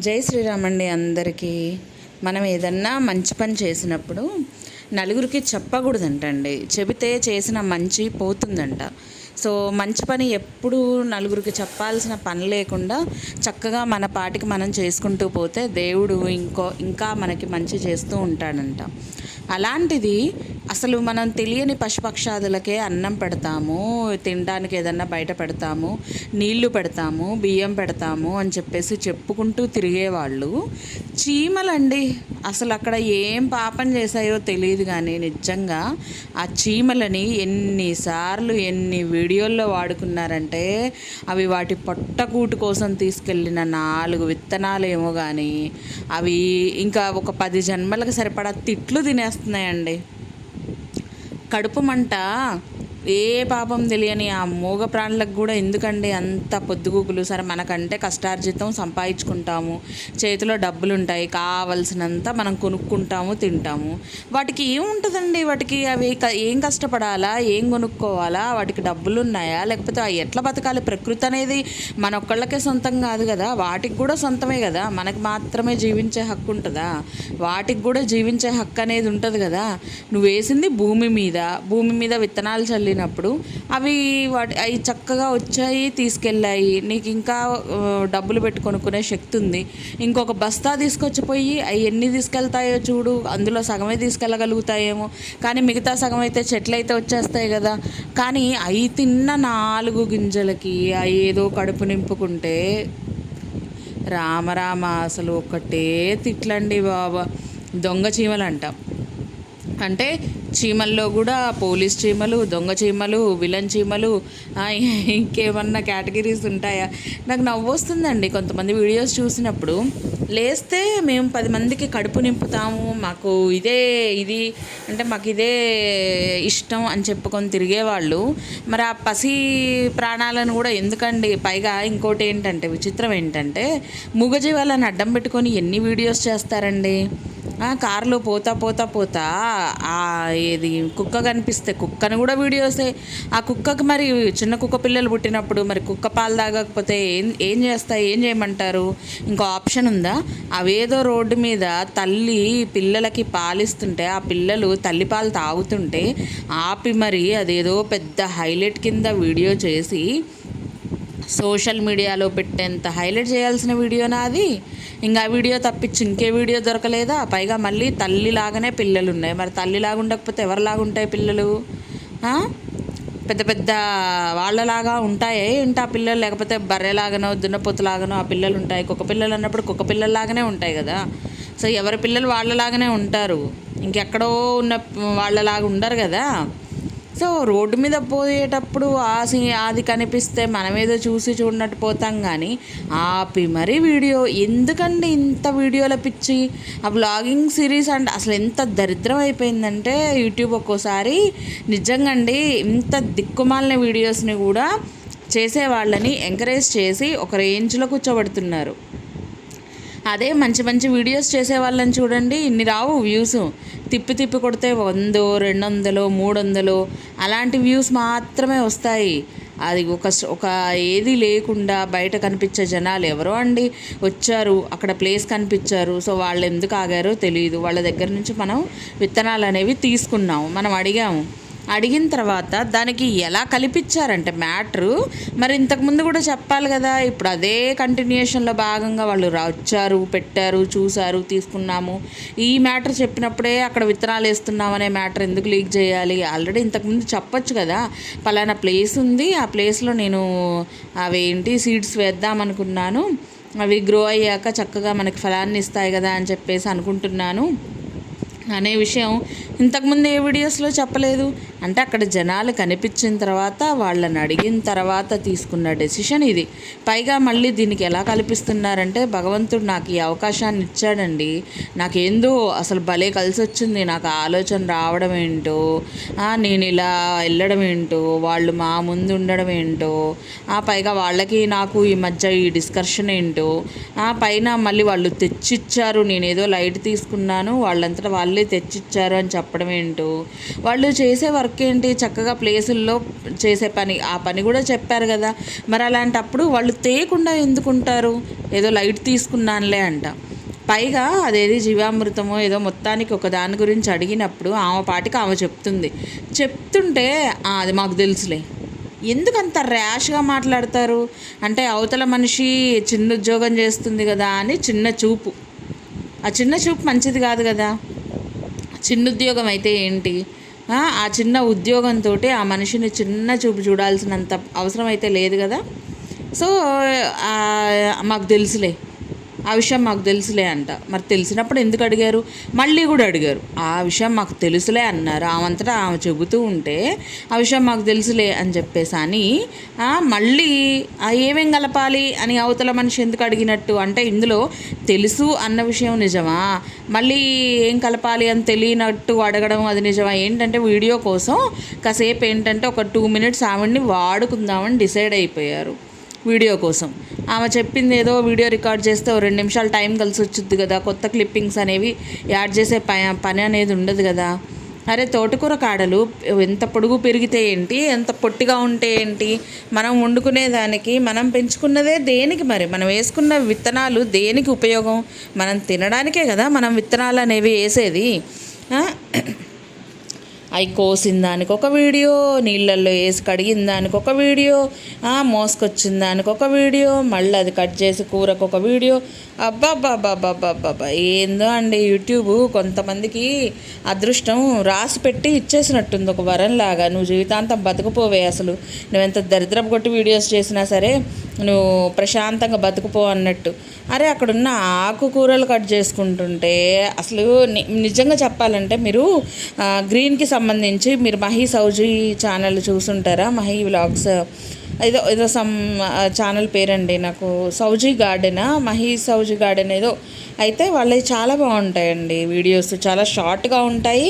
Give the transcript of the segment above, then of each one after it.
జై శ్రీరామ్ అండి అందరికీ. మనం ఏదన్నా మంచి పని చేసినప్పుడు నలుగురికి చెప్పకూడదంటండి. చెబితే చేసిన మంచి పోతుందంట. సో మంచి పని ఎప్పుడు నలుగురికి చెప్పాల్సిన పని లేకుండా చక్కగా మన పాటికి మనం చేసుకుంటూ పోతే దేవుడు ఇంకా మనకి మంచి చేస్తూ ఉంటాడంట. అలాంటిది అసలు మనం తెలియని పశుపక్షాదులకే అన్నం పెడతాము, తినడానికి ఏదన్నా బయట పెడతాము, నీళ్లు పెడతాము, బియ్యం పెడతాము అని చెప్పేసి చెప్పుకుంటూ తిరిగేవాళ్ళు చీమలండి. అసలు అక్కడ ఏం పాపం చేశాయో తెలియదు, కానీ నిజంగా ఆ చీమలని ఎన్నిసార్లు ఎన్ని వీడియోల్లో వాడుకున్నారంటే అవి వాటి పొట్టకూటు కోసం తీసుకెళ్ళిన 4 విత్తనాలేమో కానీ అవి ఇంకా ఒక 10 జన్మలకు సరిపడా తిట్లు తినేస్తున్నాయండి. కడుపు మంట ఏ పాపం తెలియని ఆ మూగ ప్రాణులకు కూడా ఎందుకండి అంత పొద్దుగూకులు? సరే, మనకంటే కష్టార్జితం సంపాదించుకుంటాము, చేతిలో డబ్బులు ఉంటాయి, కావలసినంత మనం కొనుక్కుంటాము, తింటాము. వాటికి ఏముంటుందండి? వాటికి అవి ఏం కష్టపడాలా, ఏం కొనుక్కోవాలా? వాటికి డబ్బులు ఉన్నాయా? లేకపోతే ఎట్లా బతకాలి? ప్రకృతి అనేది మన ఒక్కళ్ళకే సొంతం కాదు కదా, వాటికి కూడా సొంతమే కదా. మనకి మాత్రమే జీవించే హక్కు ఉంటుందా? వాటికి కూడా జీవించే హక్కు అనేది ఉంటుంది కదా. నువ్వు వేసింది భూమి మీద విత్తనాలు చల్లి నప్పుడు అవి చక్కగా వచ్చాయి, తీసుకెళ్ళాయి. నీకు ఇంకా డబ్బులు పెట్టి కొనుక్కునే శక్తి ఉంది. ఇంకొక బస్తా తీసుకొచ్చిపోయి అవి ఎన్ని తీసుకెళ్తాయో చూడు, అందులో సగమే తీసుకెళ్ళగలుగుతాయేమో, కానీ మిగతా సగం అయితే చెట్లు అయితే వచ్చేస్తాయి కదా. కానీ అవి తిన్న 4 గింజలకి అవి ఏదో కడుపు నింపుకుంటే రామరామ అసలు ఒకటే తిట్లండి బాబా. దొంగ చీమలు అంటాం అంటే చీమల్లో కూడా పోలీస్ చీమలు, దొంగ చీమలు, విలన్ చీమలు, ఇంకేమన్నా కేటగిరీస్ ఉంటాయా? నాకు నవ్వు వస్తుందండి కొంతమంది వీడియోస్ చూసినప్పుడు. లేస్తే మేము 10 మందికి కడుపు నింపుతాము, మాకు ఇది అంటే మాకు ఇదే ఇష్టం అని చెప్పుకొని తిరిగేవాళ్ళు మరి ఆ పసి ప్రాణాలను కూడా ఎందుకండి? పైగా ఇంకోటి ఏంటంటే, విచిత్రం ఏంటంటే, మూగజీవాలను అడ్డం పెట్టుకొని ఎన్ని వీడియోస్ చేస్తారండి. కారులో పోతా ఏది కుక్క కనిపిస్తే కుక్కను కూడా వీడియోసే. ఆ కుక్కకి మరి చిన్న కుక్క పిల్లలు పుట్టినప్పుడు మరి కుక్క పాలు తాగకపోతే ఏం చేస్తాయి? ఏం చేయమంటారు? ఇంకో ఆప్షన్ ఉందా? అవేదో రోడ్డు మీద తల్లి పిల్లలకి పాలిస్తుంటే ఆ పిల్లలు తల్లి పాలు తాగుతుంటే ఆపి మరి అదేదో పెద్ద హైలైట్ కింద వీడియో చేసి సోషల్ మీడియాలో పెట్టేంత హైలైట్ చేయాల్సిన వీడియోనా అది? ఇంకా వీడియో తప్పించి ఇంకే వీడియో దొరకలేదా? పైగా మళ్ళీ తల్లిలాగానే పిల్లలు ఉన్నాయి. మరి తల్లిలాగా ఉండకపోతే ఎవరిలాగుంటాయి పిల్లలు? పెద్ద పెద్ద వాళ్ళలాగా ఉంటాయే ఏంటి ఆ పిల్లలు? లేకపోతే బర్రెలాగానో దున్నపోతులాగానో ఆ పిల్లలు ఉంటాయి. కుక్క పిల్లలు అన్నప్పుడు కుక్క పిల్లల్లాగానే ఉంటాయి కదా. సో ఎవరి పిల్లలు వాళ్ళలాగానే ఉంటారు, ఇంకెక్కడో ఉన్న వాళ్ళలాగా ఉండరు కదా. సో రోడ్డు మీద పోయేటప్పుడు అది కనిపిస్తే మనమేదో చూసి చూడనట్టు పోతాం, కానీ ఆపి మరీ వీడియో ఎందుకండి? ఇంత వీడియోల పిచ్చి. ఆ వ్లాగింగ్ సిరీస్ అంటే అసలు ఎంత దరిద్రం అయిపోయిందంటే యూట్యూబ్ ఒక్కోసారి నిజంగా అండి, ఇంత దిక్కుమాలిన వీడియోస్ని కూడా చేసేవాళ్ళని ఎంకరేజ్ చేసి ఒక రేంజ్లో కూర్చోబెడుతున్నారు. అదే మంచి మంచి వీడియోస్ చేసే వాళ్ళని చూడండి, ఇన్ని రావు వ్యూస్. తిప్పి కొడితే 100, 200, 300 అలాంటి వ్యూస్ మాత్రమే వస్తాయి. అది ఒక ఏది లేకుండా బయట కనిపించే జనాలు ఎవరో అండి వచ్చారు, అక్కడ ప్లేస్ కనిపించారు. సో వాళ్ళు ఎందుకు ఆగారో తెలియదు. వాళ్ళ దగ్గర నుంచి మనం విత్తనాలు అనేవి తీసుకున్నాము, మనం అడిగిన తర్వాత దానికి ఎలా కల్పించారంటే మ్యాటరు మరి ఇంతకుముందు కూడా చెప్పాలి కదా. ఇప్పుడు అదే కంటిన్యూషన్లో భాగంగా వాళ్ళు వచ్చారు, పెట్టారు, చూశారు, తీసుకున్నాము. ఈ మ్యాటర్ చెప్పినప్పుడే అక్కడ విత్తనాలు వేస్తున్నాం అనే మ్యాటర్ ఎందుకు లీక్ చేయాలి? ఆల్రెడీ ఇంతకుముందు చెప్పొచ్చు కదా, పలానా ప్లేస్ ఉంది, ఆ ప్లేస్లో నేను సీడ్స్ వేద్దాం అనుకున్నాను, అవి గ్రో అయ్యాక చక్కగా మనకి ఫలాన్ని ఇస్తాయి కదా అని చెప్పేసి అనుకుంటున్నాను అనే విషయం ఇంతకుముందు ఏ వీడియోస్లో చెప్పలేదు. అంటే అక్కడ జనాలు కనిపించిన తర్వాత వాళ్ళని అడిగిన తర్వాత తీసుకున్న డెసిషన్ ఇది. పైగా మళ్ళీ దీనికి ఎలా కల్పిస్తున్నారంటే, భగవంతుడు నాకు ఈ అవకాశాన్ని ఇచ్చాడండి, నాకేందో అసలు భలే కలిసి వచ్చింది, నాకు ఆలోచన రావడం ఏంటో, నేను ఇలా వెళ్ళడం ఏంటో, వాళ్ళు మా ముందు ఉండడం ఏంటో, పైగా వాళ్ళకి నాకు ఈ మధ్య ఈ డిస్కషన్ ఏంటో, పైన మళ్ళీ వాళ్ళు తెచ్చిచ్చారు, నేనేదో లైట్ తీసుకున్నాను, వాళ్ళంతటా వాళ్ళే తెచ్చిచ్చారు అని చెప్పడం ఏంటో. వాళ్ళు చేసే వర్క్ ఏంటి, చక్కగా ప్లేసుల్లో చేసే పని, ఆ పని కూడా చెప్పారు కదా. మరి అలాంటప్పుడు వాళ్ళు తేయకుండా ఎందుకుంటారు? ఏదో లైట్ తీసుకున్నానులే అంట. పైగా అదేది జీవామృతమో ఏదో మొత్తానికి ఒక దాని గురించి అడిగినప్పుడు ఆమె పాటికి ఆమె చెప్తుంటే అది మాకు తెలుసులే. ఎందుకు అంత ర్యాష్గా మాట్లాడతారు? అంటే అవతల మనిషి చిన్న ఉద్యోగం చేస్తుంది కదా అని చిన్న చూపు. ఆ చిన్న చూపు మంచిది కాదు కదా. చిన్న ఉద్యోగం అయితే ఏంటి, ఆ చిన్న ఉద్యోగంతో ఆ మనిషిని చిన్న చూపు చూడాల్సినంత అవసరం అయితే లేదు కదా. సో మాకు తెలుసులే, ఆ విషయం మాకు తెలుసులే అంట. మరి తెలిసినప్పుడు ఎందుకు అడిగారు? మళ్ళీ కూడా అడిగారు. ఆ విషయం మాకు తెలుసులే అన్నారు. ఆమంతటా ఆమె చెబుతూ ఉంటే ఆ విషయం మాకు తెలుసులే అని చెప్పేసి అని మళ్ళీ ఏమేం కలపాలి అని అవతల మనిషి ఎందుకు అడిగినట్టు? అంటే ఇందులో తెలుసు అన్న విషయం నిజమా, మళ్ళీ ఏం కలపాలి అని తెలియనట్టు అడగడం అది నిజమా? ఏంటంటే వీడియో కోసం కాసేపు ఏంటంటే ఒక 2 minutes ఆవిడ్ని వాడుకుందామని డిసైడ్ అయిపోయారు. వీడియో కోసం ఆమె చెప్పింది ఏదో వీడియో రికార్డ్ చేస్తే 2 నిమిషాలు టైం కలిసి వచ్చుద్ది కదా. కొత్త క్లిప్పింగ్స్ అనేవి యాడ్ చేసే పని అనేది ఉండదు కదా. అరే తోటకూర కాడలు ఎంత పొడుగు పెరిగితే ఏంటి, ఎంత పొట్టిగా ఉంటే ఏంటి, మనం వండుకునే దానికి, మనం పెంచుకున్నదే దేనికి? మరి మనం వేసుకున్న విత్తనాలు దేనికి ఉపయోగం? మనం తినడానికే కదా మనం విత్తనాలు అనేవి వేసేది. అవి కోసిన దానికి ఒక వీడియో, నీళ్ళల్లో వేసి కడిగిన దానికి ఒక వీడియో, మోసుకొచ్చిన దానికి ఒక వీడియో, మళ్ళీ అది కట్ చేసి కూరకు ఒక వీడియో. అబ్బాబ్బాబ్బాబ్బాబ్బా ఏందో అండి యూట్యూబ్ కొంతమందికి అదృష్టం రాసి పెట్టి ఇచ్చేసినట్టుంది ఒక వరంలాగా. నువ్వు జీవితాంతం బతుకుపోవే, అసలు నువ్వెంత దరిద్రపు కొట్టి వీడియోస్ చేసినా సరే నువ్వు ప్రశాంతంగా బతుకుపో అన్నట్టు. అరే అక్కడున్న ఆకుకూరలు కట్ చేసుకుంటుంటే అసలు నిజంగా చెప్పాలంటే మీరు గ్రీన్కి సంబంధించి మీరు మహి సౌజీ ఛానల్ చూసుంటారా? మహి వ్లాగ్స్ ఏదో సమ్ ఛానల్ పేరండి, నాకు సౌజీ గార్డెనా, మహి సౌజీ గార్డెన్ ఏదో. అయితే వాళ్ళవి చాలా బాగుంటాయండి వీడియోస్, చాలా షార్ట్గా ఉంటాయి.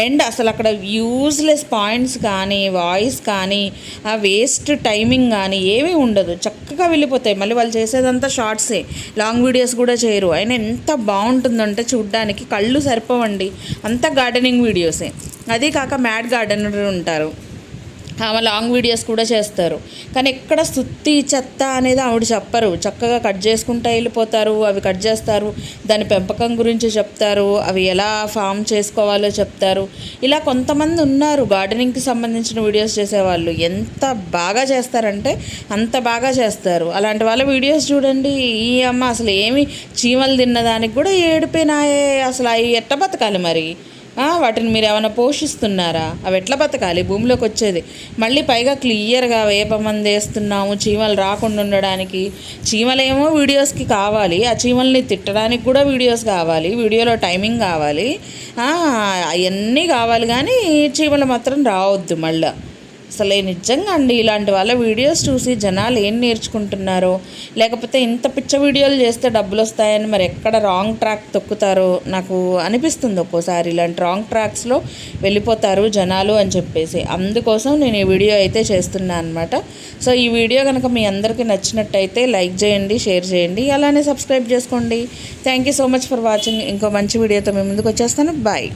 అండ్ అసలు అక్కడ యూజ్లెస్ పాయింట్స్ కానీ, వాయిస్ కానీ, ఆ వేస్ట్ టైమింగ్ కానీ ఏమీ ఉండదు, చక్కగా వెళ్ళిపోతాయి. మళ్ళీ వాళ్ళు చేసేదంతా షార్ట్సే, లాంగ్ వీడియోస్ కూడా చేయరు. అయినా ఎంత బాగుంటుందంటే చూడ్డానికి కళ్ళు సరిపోవండి, అంతా గార్డెనింగ్ వీడియోసే. అదే కాక మ్యాడ్ గార్డెనర్ ఉంటారు, ఆమె లాంగ్ వీడియోస్ కూడా చేస్తారు. కానీ ఎక్కడ సుత్తి చెత్త అనేది ఆవిడ చెప్పరు, చక్కగా కట్ చేసుకుంటూ వెళ్ళిపోతారు. అవి కట్ చేస్తారు, దాని పెంపకం గురించి చెప్తారు, అవి ఎలా ఫామ్ చేసుకోవాలో చెప్తారు. ఇలా కొంతమంది ఉన్నారు గార్డెనింగ్కి సంబంధించిన వీడియోస్ చేసేవాళ్ళు, ఎంత బాగా చేస్తారంటే అంత బాగా చేస్తారు. అలాంటి వాళ్ళ వీడియోస్ చూడండి. ఈ అమ్మ అసలు ఏమి చీమలు తిన్నదానికి కూడా ఏడిపోయినాయే, అసలు అవి ఎట్ట బతకాలి మరి? వాటిని మీరు ఏమైనా పోషిస్తున్నారా? అవి ఎట్లా బతకాలి భూమిలోకి వచ్చేది? మళ్ళీ పైగా క్లియర్గా వేపమంది వేస్తున్నాము చీమలు రాకుండా ఉండడానికి. చీమలేమో వీడియోస్కి కావాలి, ఆ చీమల్ని తిట్టడానికి కూడా వీడియోస్ కావాలి, వీడియోలో టైమింగ్ కావాలి, అవన్నీ కావాలి. కానీ చీమలు మాత్రం రావద్దు మళ్ళీ. అసలే నిజంగా అండి ఇలాంటి వాళ్ళ వీడియోస్ చూసి జనాలు ఏం నేర్చుకుంటున్నారో, లేకపోతే ఇంత పిచ్చ వీడియోలు చేస్తే డబ్బులు వస్తాయని మరి ఎక్కడ రాంగ్ ట్రాక్ తొక్కుతారో నాకు అనిపిస్తుంది ఒక్కోసారి. ఇలాంటి రాంగ్ ట్రాక్స్లో వెళ్ళిపోతారు జనాలు అని చెప్పేసి, అందుకోసం నేను ఈ వీడియో అయితే చేస్తున్నాను అనమాట. సో ఈ వీడియో కనుక మీ అందరికీ నచ్చినట్టయితే లైక్ చేయండి, షేర్ చేయండి, అలానే సబ్స్క్రైబ్ చేసుకోండి. Thank you so much for watching. ఇంకో మంచి వీడియోతో మీ ముందుకు వచ్చేస్తాను. బాయ్.